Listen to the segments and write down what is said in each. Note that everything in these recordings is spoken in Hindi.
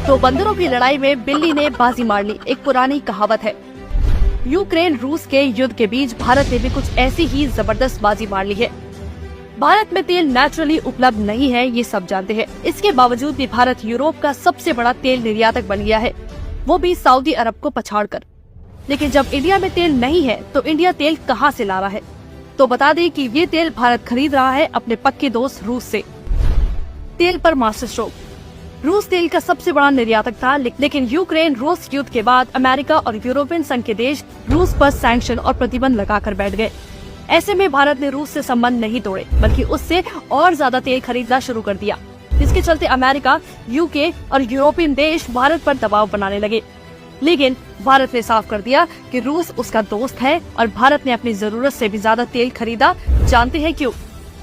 तो बंदरों की लड़ाई में बिल्ली ने बाजी मार ली, एक पुरानी कहावत है। यूक्रेन रूस के युद्ध के बीच भारत ने भी कुछ ऐसी ही जबरदस्त बाजी मार ली है। भारत में तेल नेचुरली उपलब्ध नहीं है, ये सब जानते हैं। इसके बावजूद भी भारत यूरोप का सबसे बड़ा तेल निर्यातक बन गया है, वो भी सऊदी अरब को पछाड़कर। लेकिन जब इंडिया में तेल नहीं है तो इंडिया तेल कहां से ला रहा है? तो बता दें कि ये तेल भारत खरीद रहा है अपने पक्के दोस्त रूस से। तेल पर मास्टर स्ट्रोक। रूस तेल का सबसे बड़ा निर्यातक था, लेकिन यूक्रेन रूस युद्ध के बाद अमेरिका और यूरोपियन संघ के देश रूस पर सैंक्शन और प्रतिबंध लगाकर बैठ गए। ऐसे में भारत ने रूस से संबंध नहीं तोड़े, बल्कि उससे और ज्यादा तेल खरीदना शुरू कर दिया, जिसके चलते अमेरिका, यूके और यूरोपियन देश भारत पर दबाव बनाने लगे। लेकिन भारत ने साफ कर दिया कि रूस उसका दोस्त है और भारत ने अपनी जरूरत से भी ज्यादा तेल खरीदा। जानते हैं क्यों?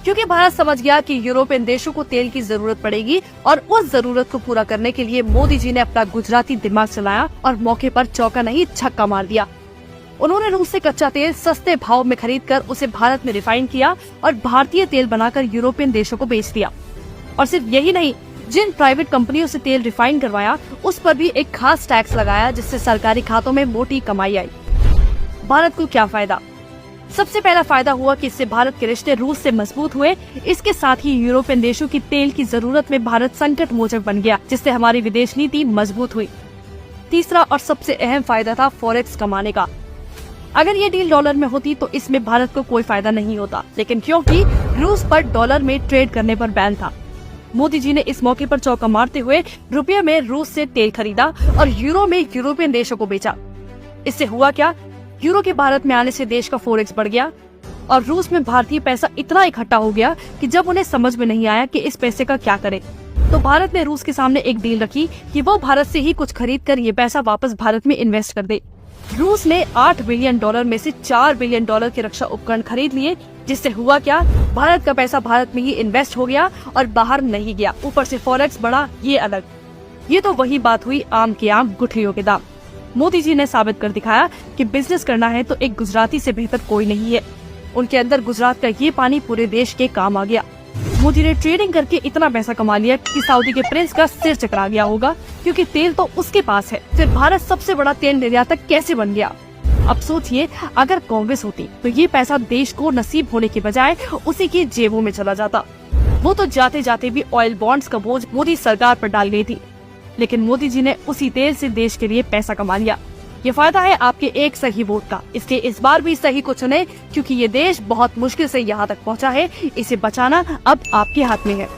क्योंकि भारत समझ गया कि यूरोपियन देशों को तेल की जरूरत पड़ेगी और उस जरूरत को पूरा करने के लिए मोदी जी ने अपना गुजराती दिमाग चलाया और मौके पर चौका नहीं छक्का मार दिया। उन्होंने रूस से कच्चा तेल सस्ते भाव में खरीदकर उसे भारत में रिफाइन किया और भारतीय तेल बनाकर यूरोपियन देशों को बेच दिया। और सिर्फ यही नहीं, जिन प्राइवेट कंपनियों से तेल रिफाइन करवाया उस पर भी एक खास टैक्स लगाया, जिससे सरकारी खातों में मोटी कमाई आई। भारत को क्या फायदा? सबसे पहला फायदा हुआ कि इससे भारत के रिश्ते रूस से मजबूत हुए। इसके साथ ही यूरोपियन देशों की तेल की जरूरत में भारत संकट मोचक बन गया, जिससे हमारी विदेश नीति मजबूत हुई। तीसरा और सबसे अहम फायदा था फॉरेक्स कमाने का। अगर ये डील डॉलर में होती तो इसमें भारत को कोई फायदा नहीं होता, लेकिन क्योंकि रूस पर डॉलर में ट्रेड करने पर बैन था, मोदी जी ने इस मौके पर चौका मारते हुए रुपये में रूस से तेल खरीदा और यूरो में यूरोपियन देशों को बेचा। इससे हुआ क्या? यूरो के भारत में आने से देश का फॉरेक्स बढ़ गया और रूस में भारतीय पैसा इतना इकट्ठा हो गया कि जब उन्हें समझ में नहीं आया कि इस पैसे का क्या करें, तो भारत ने रूस के सामने एक डील रखी कि वो भारत से ही कुछ खरीद कर ये पैसा वापस भारत में इन्वेस्ट कर दे। रूस ने $8 बिलियन में से $4 बिलियन के रक्षा उपकरण खरीद लिए, जिससे हुआ क्या? भारत का पैसा भारत में ही इन्वेस्ट हो गया और बाहर नहीं गया। ऊपर से फॉरेक्स बढ़ा, ये अलग। ये तो वही बात हुई, आम के आम गुठलियों के दाम। मोदी जी ने साबित कर दिखाया कि बिजनेस करना है तो एक गुजराती से बेहतर कोई नहीं है। उनके अंदर गुजरात का ये पानी पूरे देश के काम आ गया। मोदी ने ट्रेडिंग करके इतना पैसा कमा लिया कि सऊदी के प्रिंस का सिर चकरा गया होगा, क्योंकि तेल तो उसके पास है। फिर भारत सबसे बड़ा तेल निर्यातक कैसे बन गया? अब सोचिए, अगर कांग्रेस होती तो ये पैसा देश को नसीब होने के बजाय उसी की जेबों में चला जाता। वो तो जाते जाते भी ऑयल बॉन्ड्स का बोझ मोदी सरकार पर डाल गई थी, लेकिन मोदी जी ने उसी तेल से देश के लिए पैसा कमा लिया। ये फायदा है आपके एक सही वोट का, इसलिए इस बार भी सही को चुने, क्योंकि ये देश बहुत मुश्किल से यहाँ तक पहुँचा है। इसे बचाना अब आपके हाथ में है।